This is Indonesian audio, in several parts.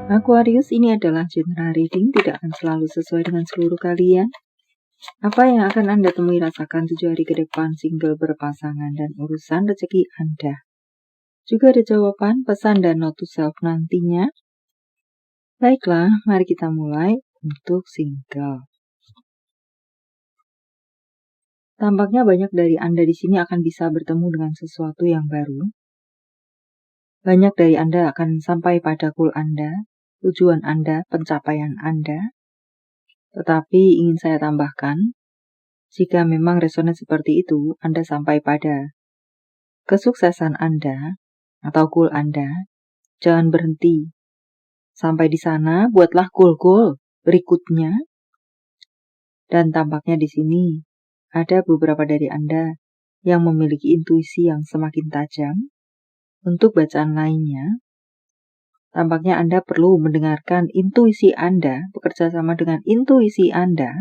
Aquarius, ini adalah general reading, tidak akan selalu sesuai dengan seluruh kalian. Apa yang akan Anda temui rasakan 7 hari ke depan, single, berpasangan, dan urusan rezeki Anda. Juga ada jawaban, pesan, dan note to self nantinya. Baiklah, mari kita mulai untuk single. Tampaknya banyak dari Anda di sini akan bisa bertemu dengan sesuatu yang baru. Banyak dari Anda akan sampai pada goal Anda, tujuan Anda, pencapaian Anda. Tetapi ingin saya tambahkan, jika memang resonans seperti itu, Anda sampai pada kesuksesan Anda atau goal Anda, jangan berhenti. Sampai di sana, buatlah goal-goal berikutnya. Dan tampaknya di sini ada beberapa dari Anda yang memiliki intuisi yang semakin tajam. Untuk bacaan lainnya, tampaknya Anda perlu mendengarkan intuisi Anda, bekerja sama dengan intuisi Anda.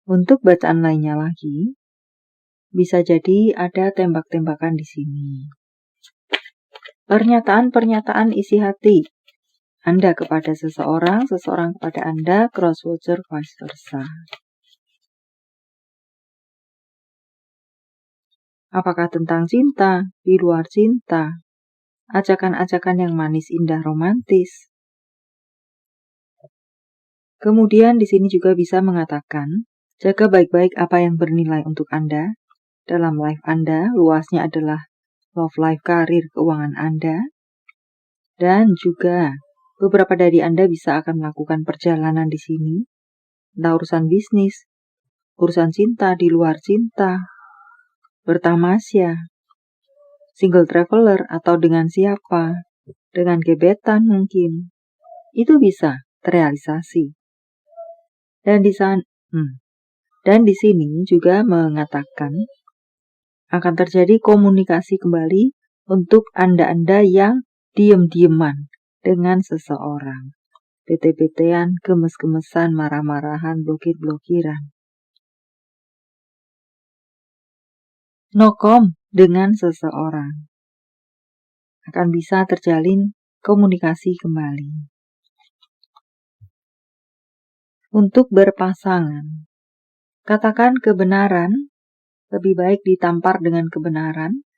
Untuk bacaan lainnya lagi, bisa jadi ada tembak-tembakan di sini. Pernyataan-pernyataan isi hati Anda kepada seseorang, seseorang kepada Anda, cross-watcher, vice versa. Apakah tentang cinta, di luar cinta, ajakan-ajakan yang manis, indah, romantis. Kemudian di sini juga bisa mengatakan, jaga baik-baik apa yang bernilai untuk Anda. Dalam life Anda, luasnya adalah love life, karir, keuangan Anda. Dan juga beberapa dari Anda bisa akan melakukan perjalanan di sini. Entah urusan bisnis, urusan cinta, di luar cinta, bertamasya, single traveler, atau dengan siapa, dengan gebetan mungkin. Itu bisa terrealisasi. Dan di sini juga mengatakan akan terjadi komunikasi kembali untuk Anda-Anda yang diem-dieman dengan seseorang. Bete-betean, gemes-gemesan, marah-marahan, blokir-blokiran. Nokom dengan seseorang. Akan bisa terjalin komunikasi kembali. Untuk berpasangan, katakan kebenaran, lebih baik ditampar dengan kebenaran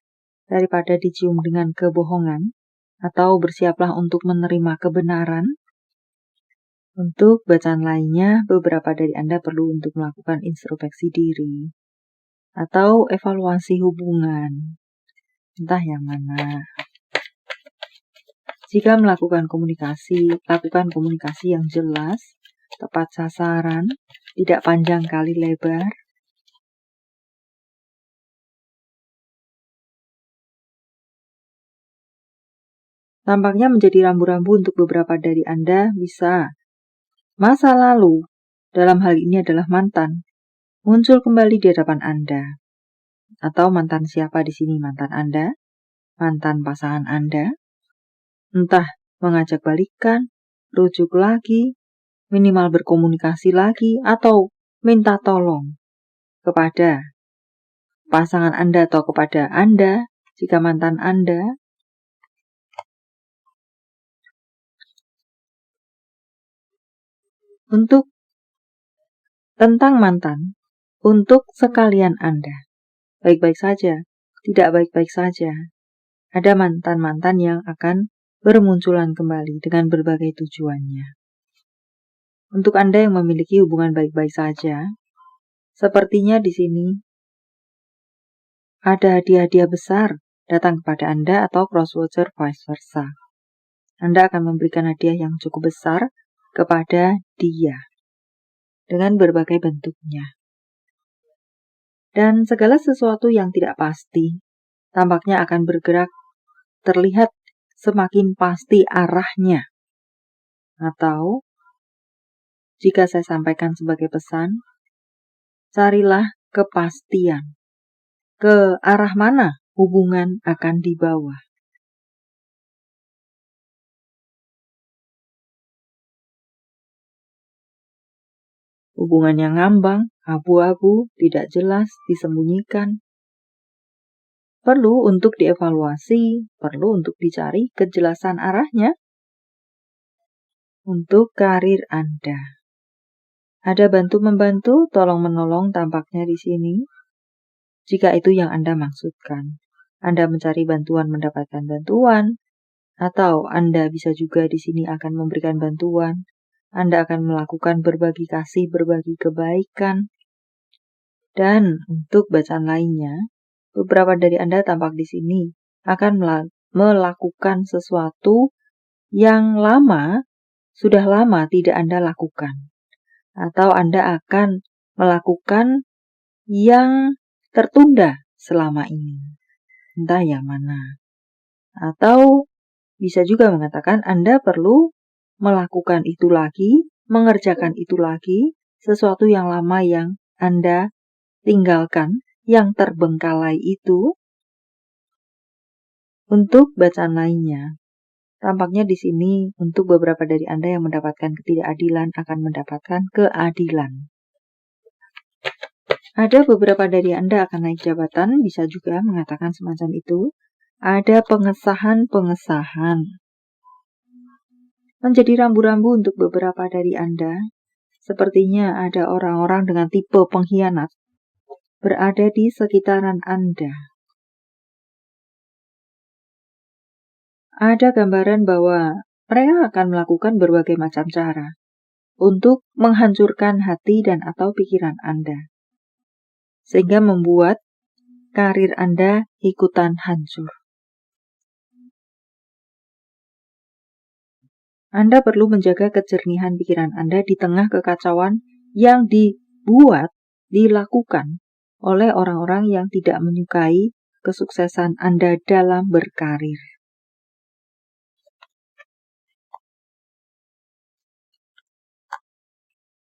daripada dicium dengan kebohongan, atau bersiaplah untuk menerima kebenaran. Untuk bacaan lainnya, beberapa dari Anda perlu untuk melakukan introspeksi diri atau evaluasi hubungan, entah yang mana. Jika melakukan komunikasi, lakukan komunikasi yang jelas, tepat sasaran, tidak panjang kali lebar. Tampaknya menjadi rambu-rambu untuk beberapa dari Anda bisa masa lalu, dalam hal ini adalah mantan, muncul kembali di hadapan Anda. Atau mantan siapa di sini, mantan Anda, mantan pasangan Anda. Entah mengajak balikan, rujuk lagi, minimal berkomunikasi lagi, atau minta tolong kepada pasangan Anda atau kepada Anda, jika mantan Anda. Untuk tentang mantan, untuk sekalian Anda, baik-baik saja, tidak baik-baik saja. Ada mantan-mantan yang akan bermunculan kembali dengan berbagai tujuannya. Untuk Anda yang memiliki hubungan baik-baik saja, sepertinya di sini ada hadiah-hadiah besar datang kepada Anda atau cross-watcher vice versa. Anda akan memberikan hadiah yang cukup besar kepada dia dengan berbagai bentuknya. Dan segala sesuatu yang tidak pasti tampaknya akan bergerak, terlihat semakin pasti arahnya. Atau jika saya sampaikan sebagai pesan, carilah kepastian. Ke arah mana hubungan akan dibawa. Hubungan yang ngambang, abu-abu, tidak jelas, disembunyikan. Perlu untuk dievaluasi, perlu untuk dicari kejelasan arahnya. untuk karir Anda. Ada bantu-membantu, tolong-menolong tampaknya di sini. Jika itu yang Anda maksudkan. Anda mencari bantuan mendapatkan bantuan, atau Anda bisa juga di sini akan memberikan bantuan. Anda akan melakukan berbagi kasih, berbagi kebaikan. Dan untuk bacaan lainnya, beberapa dari Anda tampak di sini akan melakukan sesuatu yang sudah lama tidak Anda lakukan. Atau Anda akan melakukan yang tertunda selama ini. Entah yang mana. Atau bisa juga mengatakan Anda perlu melakukan itu lagi, mengerjakan itu lagi, sesuatu yang lama yang Anda tinggalkan, yang terbengkalai itu. Untuk bacaan lainnya, tampaknya di sini untuk beberapa dari Anda yang mendapatkan ketidakadilan akan mendapatkan keadilan. Ada beberapa dari Anda akan naik jabatan, bisa juga mengatakan semacam itu. Ada pengesahan-pengesahan. Menjadi rambu-rambu untuk beberapa dari Anda, sepertinya ada orang-orang dengan tipe pengkhianat berada di sekitaran Anda. Ada gambaran bahwa mereka akan melakukan berbagai macam cara untuk menghancurkan hati dan atau pikiran Anda, sehingga membuat karir Anda ikutan hancur. Anda perlu menjaga kejernihan pikiran Anda di tengah kekacauan yang dilakukan oleh orang-orang yang tidak menyukai kesuksesan Anda dalam berkarir.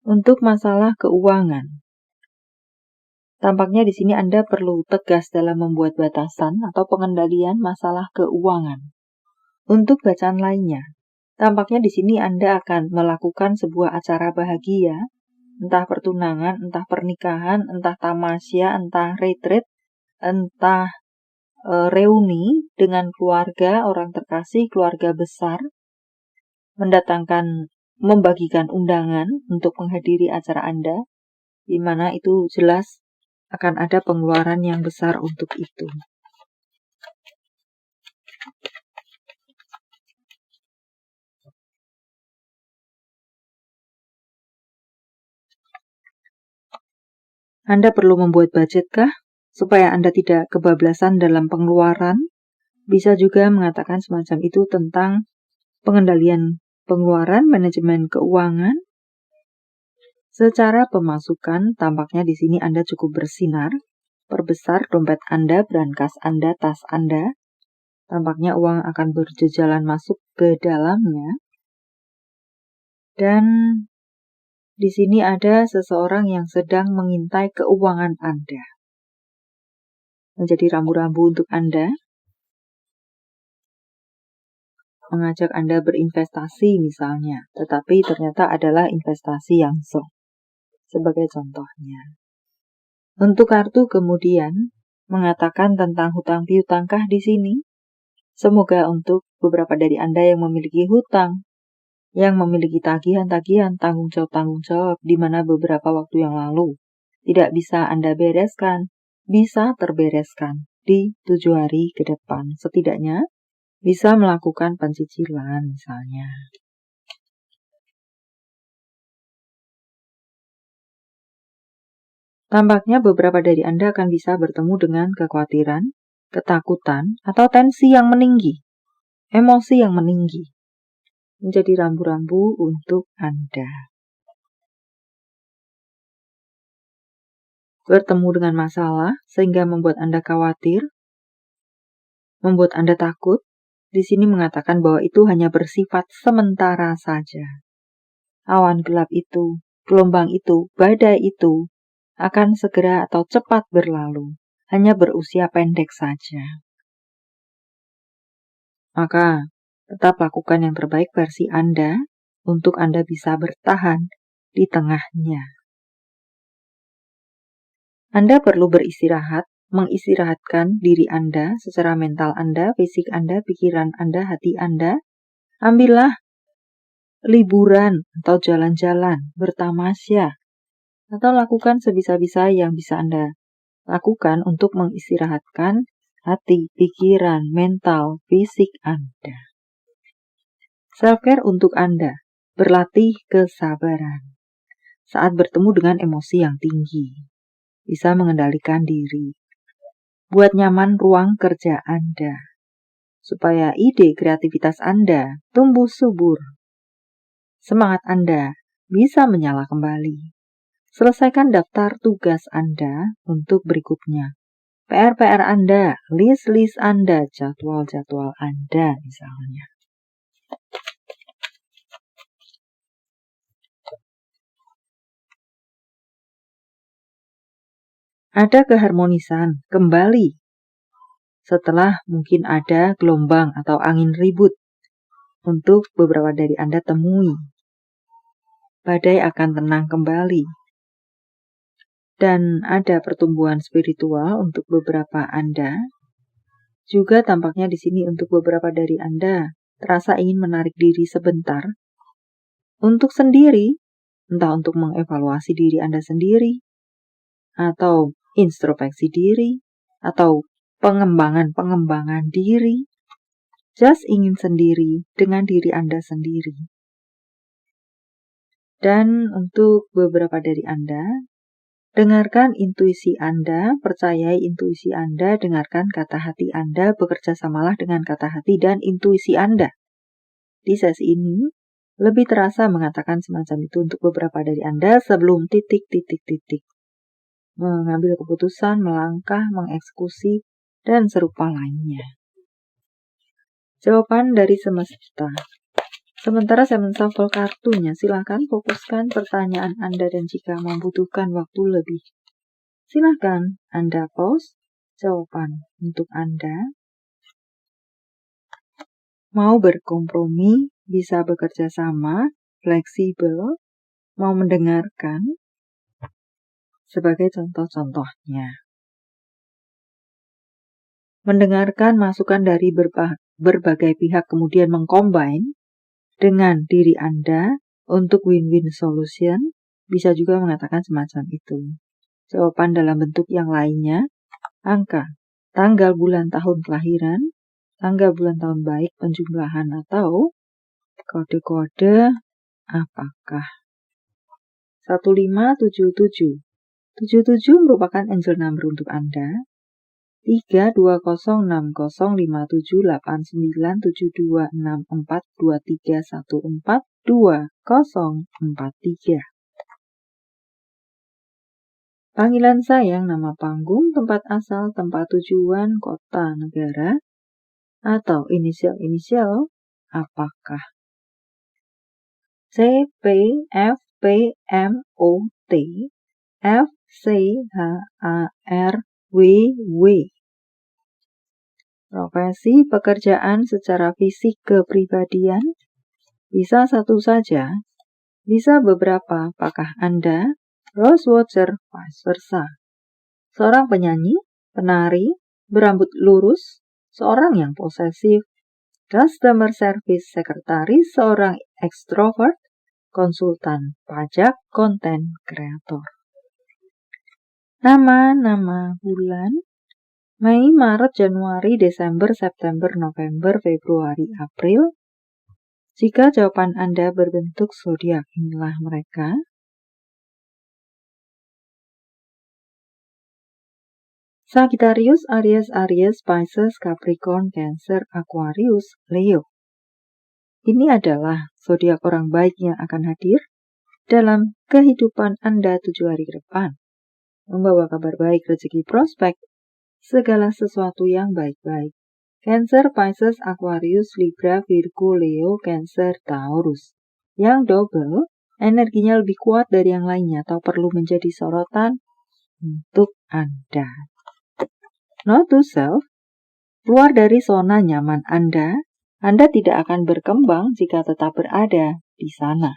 Untuk masalah keuangan, tampaknya di sini Anda perlu tegas dalam membuat batasan atau pengendalian masalah keuangan. Untuk bacaan lainnya, tampaknya di sini Anda akan melakukan sebuah acara bahagia, entah pertunangan, entah pernikahan, entah tamasya, entah retreat, entah reuni dengan keluarga, orang terkasih, keluarga besar, membagikan undangan untuk menghadiri acara Anda, di mana itu jelas akan ada pengeluaran yang besar untuk itu. Anda perlu membuat budget kah? Supaya Anda tidak kebablasan dalam pengeluaran. Bisa juga mengatakan semacam itu tentang pengendalian pengeluaran, manajemen keuangan. Secara pemasukan, tampaknya di sini Anda cukup bersinar. Perbesar dompet Anda, brankas Anda, tas Anda. Tampaknya uang akan berjejalan masuk ke dalamnya. Dan di sini ada seseorang yang sedang mengintai keuangan Anda. Menjadi rambu-rambu untuk Anda. Mengajak Anda berinvestasi misalnya, tetapi ternyata adalah investasi yang song. Sebagai contohnya. Untuk kartu kemudian mengatakan tentang hutang piutangkah di sini? Semoga untuk beberapa dari Anda yang memiliki hutang, yang memiliki tagihan-tagihan, tanggung jawab di mana beberapa waktu yang lalu tidak bisa Anda bereskan, bisa terbereskan di 7 hari ke depan. Setidaknya bisa melakukan pencicilan misalnya. Tampaknya beberapa dari Anda akan bisa bertemu dengan kekhawatiran, ketakutan, atau tensi yang meninggi, emosi yang meninggi. Menjadi rambu-rambu untuk Anda. Bertemu dengan masalah sehingga membuat Anda khawatir, membuat Anda takut. Di sini mengatakan bahwa itu hanya bersifat sementara saja. Awan gelap itu, gelombang itu, badai itu akan segera atau cepat berlalu, hanya berusia pendek saja. Maka, tetap lakukan yang terbaik versi Anda untuk Anda bisa bertahan di tengahnya. Anda perlu beristirahat, mengistirahatkan diri Anda secara mental Anda, fisik Anda, pikiran Anda, hati Anda. Ambillah liburan atau jalan-jalan, bertamasya, atau lakukan sebisa-bisa yang bisa Anda lakukan untuk mengistirahatkan hati, pikiran, mental, fisik Anda. Self-care untuk Anda, berlatih kesabaran saat bertemu dengan emosi yang tinggi, bisa mengendalikan diri, buat nyaman ruang kerja Anda, supaya ide kreativitas Anda tumbuh subur. Semangat Anda bisa menyala kembali. Selesaikan daftar tugas Anda untuk berikutnya. PR-PR Anda, list-list Anda, jadwal-jadwal Anda misalnya. Ada keharmonisan kembali setelah mungkin ada gelombang atau angin ribut untuk beberapa dari Anda temui. Badai akan tenang kembali. Dan ada pertumbuhan spiritual untuk beberapa Anda. Juga tampaknya di sini untuk beberapa dari Anda terasa ingin menarik diri sebentar untuk sendiri, entah untuk mengevaluasi diri Anda sendiri, atau introspeksi diri, atau pengembangan diri. Just ingin sendiri dengan diri Anda sendiri. Dan untuk beberapa dari Anda, dengarkan intuisi Anda, percayai intuisi Anda, dengarkan kata hati Anda, bekerja samalah dengan kata hati dan intuisi Anda. Di sesi ini, lebih terasa mengatakan semacam itu untuk beberapa dari Anda sebelum titik. Mengambil keputusan, melangkah, mengeksekusi, dan serupa lainnya. Jawaban dari semesta. Sementara saya menshuffle kartunya, silakan fokuskan pertanyaan Anda dan jika membutuhkan waktu lebih, silakan Anda pause jawaban untuk Anda. Mau berkompromi, bisa bekerja sama, fleksibel, mau mendengarkan, sebagai contoh-contohnya. Mendengarkan masukan dari berbagai pihak kemudian mengcombine dengan diri Anda untuk win-win solution, bisa juga mengatakan semacam itu. Jawaban dalam bentuk yang lainnya, angka, tanggal, bulan, tahun kelahiran, tanggal, bulan, tahun baik, penjumlahan atau kode-kode apakah. 1577. 77 merupakan angel number untuk Anda. 3205959726423142043. Panggilan sayang, nama panggung, tempat asal, tempat tujuan, kota, negara, atau inisial-inisial, apakah. C, P, F, P, M, O, T, F, C, H, A, R, W, W. Profesi, pekerjaan, secara fisik, kepribadian, bisa satu saja, bisa beberapa, apakah Anda, Rose Watcher, vice versa. Seorang penyanyi, penari, berambut lurus, seorang yang posesif, customer service, sekretaris, seorang ekstrovert, konsultan pajak, konten kreator. Nama bulan, Mei, Maret, Januari, Desember, September, November, Februari, April. Jika jawaban Anda berbentuk zodiak, inilah mereka. Sagittarius, Aries, Pisces, Capricorn, Cancer, Aquarius, Leo. Ini adalah zodiak orang baik yang akan hadir dalam kehidupan Anda 7 hari ke depan. Membawa kabar baik, rezeki, prospek, segala sesuatu yang baik-baik. Cancer, Pisces, Aquarius, Libra, Virgo, Leo, Cancer, Taurus. Yang double, energinya lebih kuat dari yang lainnya atau perlu menjadi sorotan untuk Anda. Note to self, keluar dari zona nyaman Anda tidak akan berkembang jika tetap berada di sana.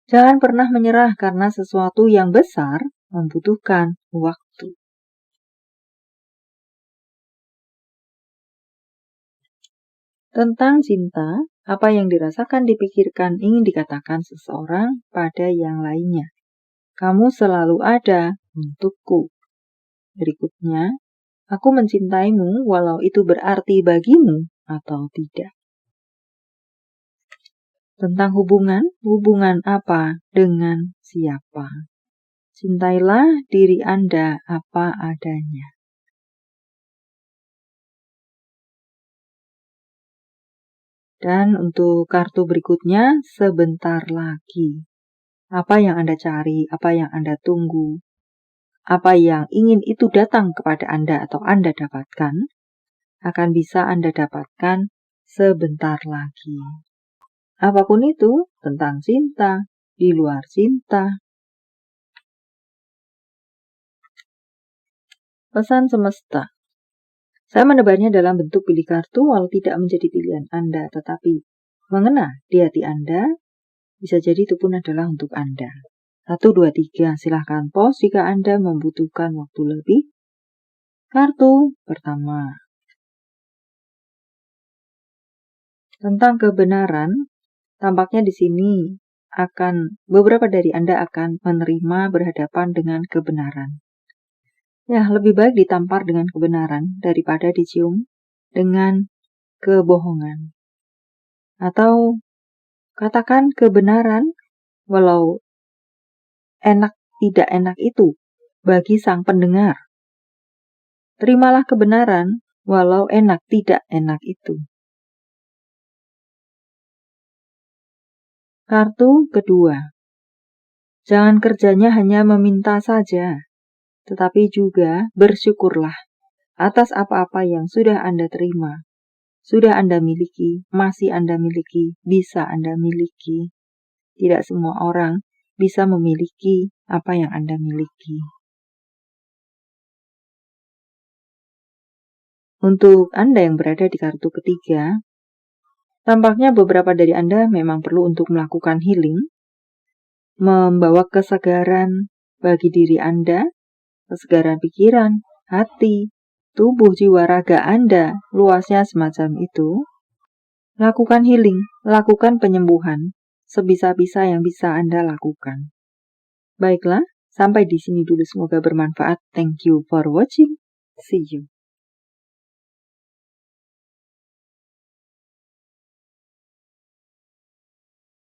Jangan pernah menyerah karena sesuatu yang besar membutuhkan waktu. Tentang cinta, apa yang dirasakan, dipikirkan, ingin dikatakan seseorang pada yang lainnya. Kamu selalu ada untukku. Berikutnya, aku mencintaimu walau itu berarti bagimu atau tidak. Tentang hubungan, hubungan apa dengan siapa? Cintailah diri Anda apa adanya. Dan untuk kartu berikutnya, sebentar lagi. Apa yang Anda cari, apa yang Anda tunggu, apa yang ingin itu datang kepada Anda atau Anda dapatkan, akan bisa Anda dapatkan sebentar lagi. Apapun itu, tentang cinta, di luar cinta. Pesan semesta. Saya menebarnya dalam bentuk pilih kartu walau tidak menjadi pilihan Anda, tetapi mengena di hati Anda, bisa jadi itu pun adalah untuk Anda. 1, 2, 3, silahkan pause jika Anda membutuhkan waktu lebih. Kartu pertama. Tentang kebenaran, tampaknya di sini beberapa dari Anda akan menerima berhadapan dengan kebenaran. Ya, lebih baik ditampar dengan kebenaran daripada dicium dengan kebohongan. Atau katakan kebenaran walau enak tidak enak itu bagi sang pendengar. Terimalah kebenaran walau enak tidak enak itu. Kartu kedua. Jangan kerjanya hanya meminta saja, tetapi juga bersyukurlah atas apa-apa yang sudah Anda terima, sudah Anda miliki, masih Anda miliki, bisa Anda miliki. Tidak semua orang bisa memiliki apa yang Anda miliki. Untuk Anda yang berada di kartu ketiga, tampaknya beberapa dari Anda memang perlu untuk melakukan healing, membawa kesegaran bagi diri Anda, kesegaran pikiran, hati, tubuh, jiwa, raga Anda, luasnya semacam itu. Lakukan healing, lakukan penyembuhan, sebisa-bisa yang bisa Anda lakukan. Baiklah, sampai di sini dulu, semoga bermanfaat. Thank you for watching. See you.